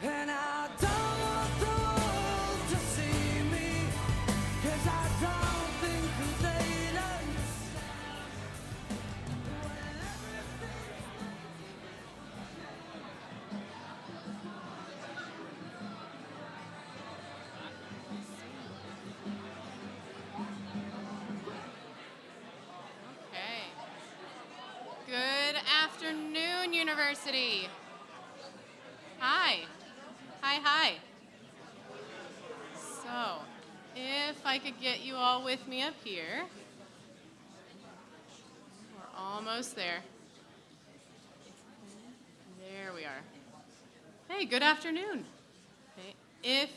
And I don't want the world to see me, 'cause I don't think that they'd understand when Okay. Good afternoon, University. Hi. Hi. So, if I could get you all with me up here. We're almost there. There we are. Hey, good afternoon. Okay. If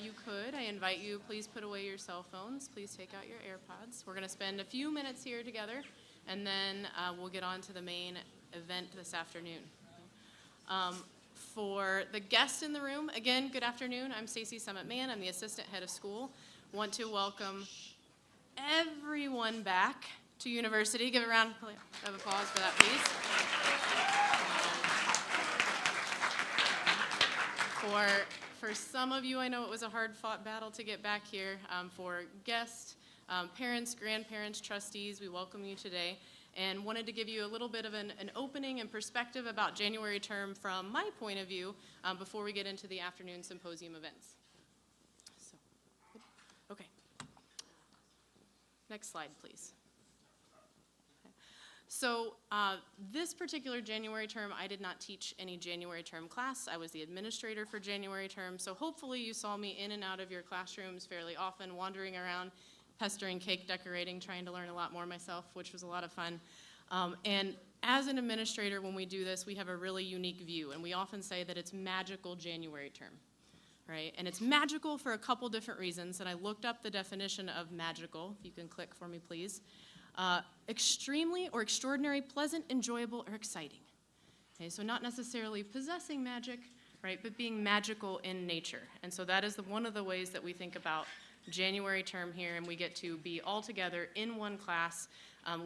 you could, I invite you, please put away your cell phones. Please take out your AirPods. We're going to spend a few minutes here together, and then we'll get on to the main event this afternoon. For the guests in the room, again, good afternoon. I'm Stacey Summit-Mann. I'm the assistant head of school. Want to welcome everyone back to University. Give a round of applause for that, please. For some of you, I know it was a hard-fought battle to get back here. For guests, parents, grandparents, trustees, we welcome you today, and wanted to give you a little bit of an opening and perspective about January term from my point of view before we get into the afternoon symposium events. So, okay. Next slide, please. So this particular January term, I did not teach any January term class. I was the administrator for January term, so hopefully you saw me in and out of your classrooms fairly often, wandering around, pestering, cake decorating, trying to learn a lot more myself, which was a lot of fun. And as an administrator, when we do this, we have a really unique view, and we often say that it's magical January term, right? And it's magical for a couple different reasons, and I looked up the definition of magical. If you can click for me, please. Extremely or extraordinary, pleasant, enjoyable, or exciting. Okay, so not necessarily possessing magic, right, but being magical in nature. And so that is one of the ways that we think about January term here, and we get to be all together in one class,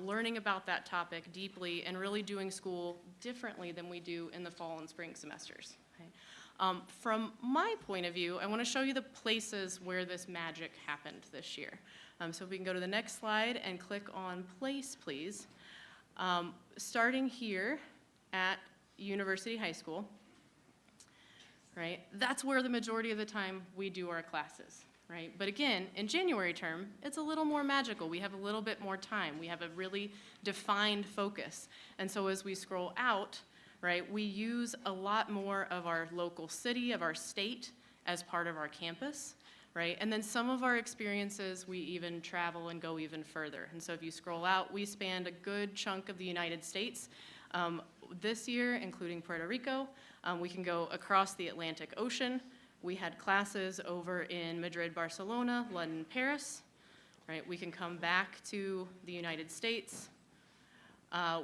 learning about that topic deeply and really doing school differently than we do in the fall and spring semesters. Okay? From my point of view, I want to show you the places where this magic happened this year. So if we can go to the next slide and click on place, please. Starting here at University High School, right? That's where the majority of the time we do our classes, right? But again, in January term, it's a little more magical. We have a little bit more time. We have a really defined focus. And so as we scroll out, right, we use a lot more of our local city, of our state, as part of our campus. Right? And then some of our experiences, we even travel and go even further. And so if you scroll out, we spanned a good chunk of the United States. This year, including Puerto Rico, we can go across the Atlantic Ocean. We had classes over in Madrid, Barcelona, London, Paris. Right? We can come back to the United States.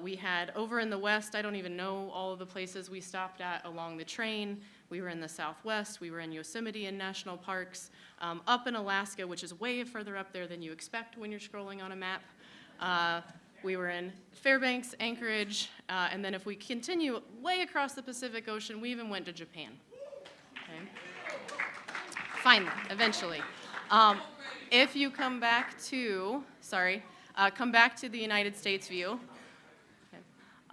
We had over in the West, I don't even know all of the places we stopped at along the train. We were in the Southwest, we were in Yosemite and national parks, up in Alaska, which is way further up there than you expect when you're scrolling on a map. We were in Fairbanks, Anchorage, and then if we continue way across the Pacific Ocean, we even went to Japan. Okay. Finally, eventually. If you come back to, come back to the United States view.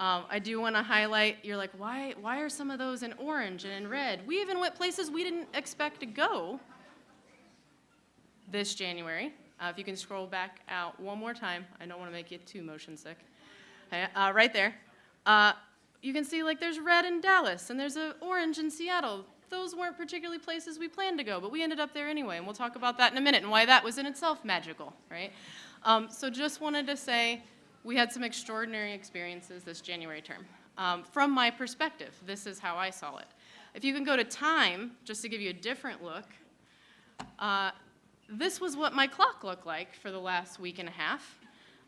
I do want to highlight, you're like, why are some of those in orange and in red? We even went places we didn't expect to go this January. If you can scroll back out one more time. I don't want to make you too motion sick. Okay, right there. You can see like there's red in Dallas and there's an orange in Seattle. Those weren't particularly places we planned to go, but we ended up there anyway, and we'll talk about that in a minute and why that was in itself magical, right? So just wanted to say, we had some extraordinary experiences this January term. From my perspective, this is how I saw it. If you can go to time, just to give you a different look, this was what my clock looked like for the last week and a half.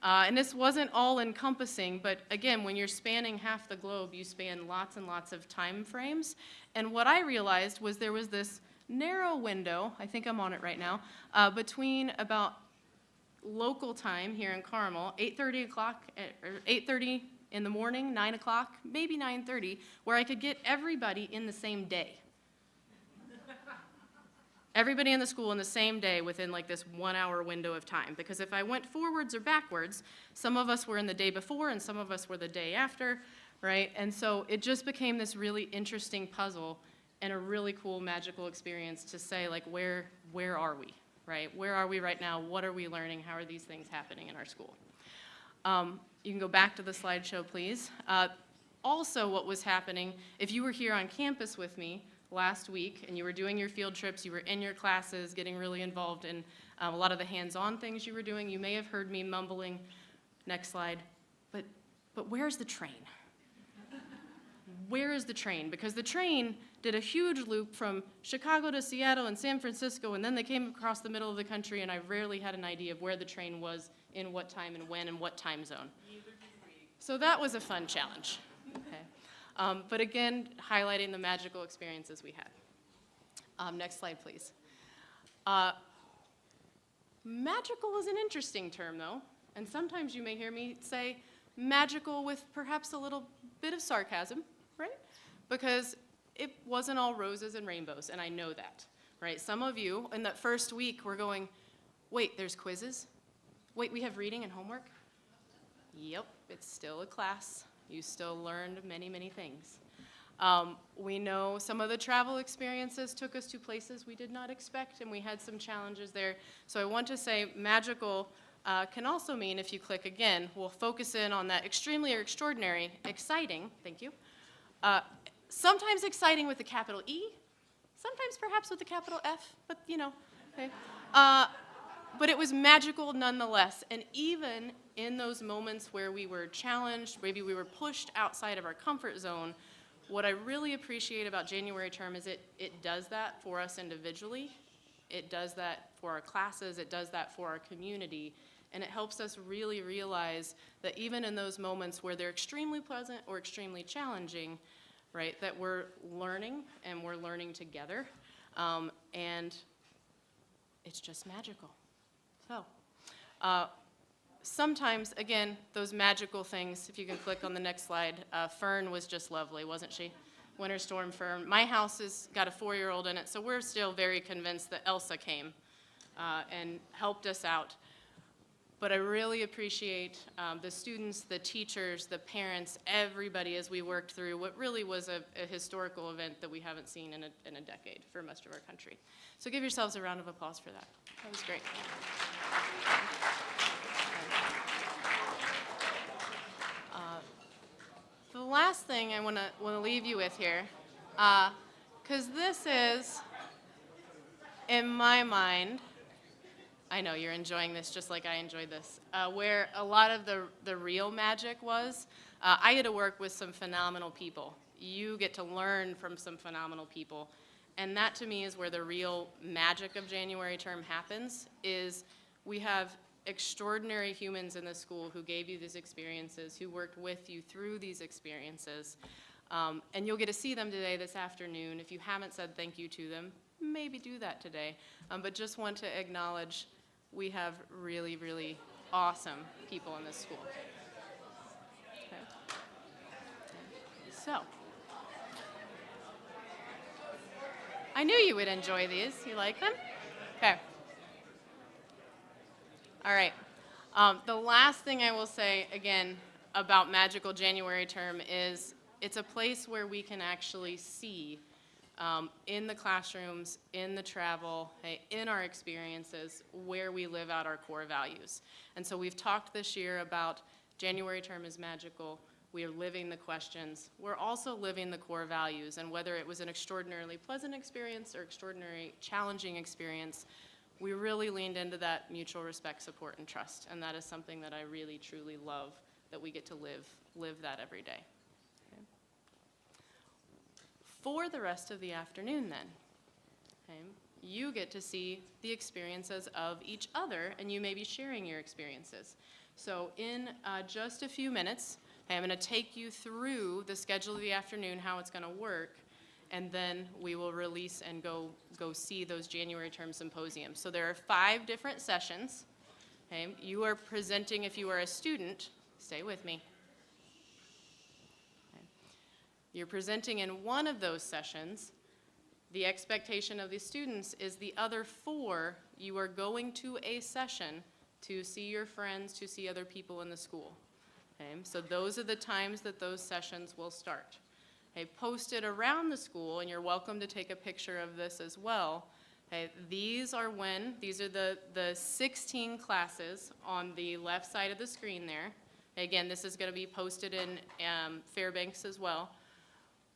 And this wasn't all encompassing, but again, when you're spanning half the globe, you span lots and lots of time frames. And what I realized was there was this narrow window, I think I'm on it right now, between about local time here in Carmel, 8:30 in the morning, 9 o'clock, maybe 9:30, where I could get everybody in the same day. everybody in the school in the same day within like this 1 hour window of time. Because if I went forwards or backwards, some of us were in the day before and some of us were the day after, right? And so it just became this really interesting puzzle and a really cool magical experience to say, like, where are we, right? Where are we right now? What are we learning? How are these things happening in our school? You can go back to the slideshow, please. Also, what was happening, if you were here on campus with me last week and you were doing your field trips, you were in your classes, getting really involved in a lot of the hands-on things you were doing, you may have heard me mumbling, next slide, but where's the train? Where is the train? Because the train did a huge loop from Chicago to Seattle and San Francisco, and then they came across the middle of the country, and I rarely had an idea of where the train was, in what time and when, and what time zone. So that was a fun challenge. Okay. But again, highlighting the magical experiences we had. Next slide, please. Magical is an interesting term, though, and sometimes you may hear me say magical with perhaps a little bit of sarcasm, right? Because it wasn't all roses and rainbows, and I know that, right? Some of you in that first week were going, wait, there's quizzes? Wait, we have reading and homework? Yep, it's still a class. You still learned many, many things. We know some of the travel experiences took us to places we did not expect, and we had some challenges there. So I want to say magical can also mean, if you click again, we'll focus in on that extremely or extraordinary, exciting, thank you. Sometimes exciting with a capital E, sometimes perhaps with a capital F, but you know, okay. But it was magical nonetheless, and even in those moments where we were challenged, maybe we were pushed outside of our comfort zone, what I really appreciate about January term is it does that for us individually, it does that for our classes, it does that for our community, and it helps us really realize that even in those moments where they're extremely pleasant or extremely challenging, right, that we're learning and we're learning together, and it's just magical. So, sometimes, again, those magical things, if you can click on the next slide, Fern was just lovely, wasn't she? Winter Storm Fern. My house has got a 4-year-old in it, so we're still very convinced that Elsa came and helped us out. But I really appreciate the students, the teachers, the parents, everybody as we worked through what really was a historical event that we haven't seen in a decade for most of our country. So give yourselves a round of applause for that. That was great. The last thing I want to leave you with here, because this is, in my mind, I know you're enjoying this just like I enjoyed this, where a lot of the real magic was. I get to work with some phenomenal people. You get to learn from some phenomenal people. And that to me is where the real magic of January term happens, is we have extraordinary humans in the school who gave you these experiences, who worked with you through these experiences. And you'll get to see them today, this afternoon. If you haven't said thank you to them, maybe do that today. But just want to acknowledge we have really, really awesome people in this school. Okay. So, I knew you would enjoy these. You like them? Okay. All right. The last thing I will say, again, about Magical January Term is it's a place where we can actually see in the classrooms, in the travel, in our experiences, where we live out our core values. And so we've talked this year about January term is magical. We are living the questions. We're also living the core values. And whether it was an extraordinarily pleasant experience or extraordinary challenging experience, we really leaned into that mutual respect, support, and trust. And that is something that I really, truly love, that we get to live that every day. For the rest of the afternoon then, okay, you get to see the experiences of each other, and you may be sharing your experiences. So in just a few minutes, okay, I'm going to take you through the schedule of the afternoon, how it's going to work, and then we will release and go see those January term symposiums. So there are 5 different sessions. Okay, you are presenting, if you are a student, stay with me. You're presenting in one of those sessions The expectation of the students is the other 4, you are going to a session to see your friends, to see other people in the school. Okay, so those are the times that those sessions will start. Okay, posted around the school, and you're welcome to take a picture of this as well. Okay, these are the 16 classes on the left side of the screen there. Again, this is going to be posted in Fairbanks as well.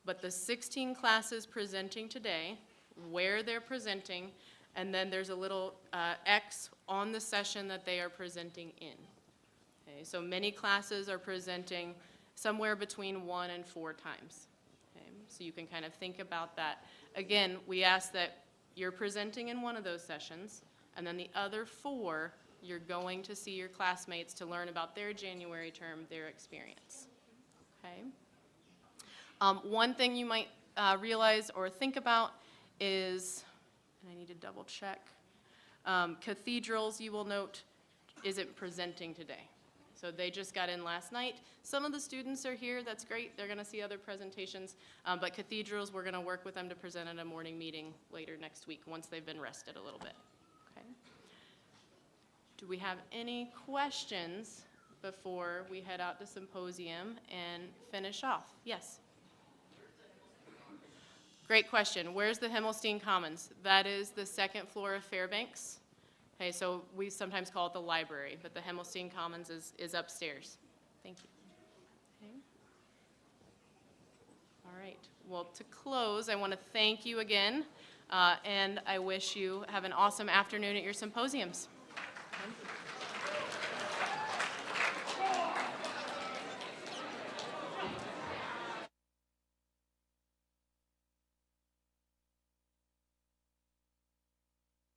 But the 16 classes presenting today, where they're presenting, and then there's a little X on the session that they are presenting in. Okay, so many classes are presenting somewhere between 1 and 4 times. Okay, so you can kind of think about that. Again, we ask that you're presenting in one of those sessions, and then the other 4, you're going to see your classmates to learn about their January term, their experience. Okay. One thing you might realize or think about is, and I need to double check, cathedrals, you will note, isn't presenting today. So they just got in last night. Some of the students are here, that's great, they're gonna see other presentations, but cathedrals, we're gonna work with them to present at a morning meeting later next week, once they've been rested a little bit, okay? Do we have any questions before we head out to Symposium and finish off? Yes? Great question. Where's the Himmelstein Commons? That is the 2nd floor of Fairbanks. Okay, so we sometimes call it the library, but the Himmelstein Commons is upstairs. Thank you. Okay. All right. Well, to close, I want to thank you again, and I wish you have an awesome afternoon at your symposiums.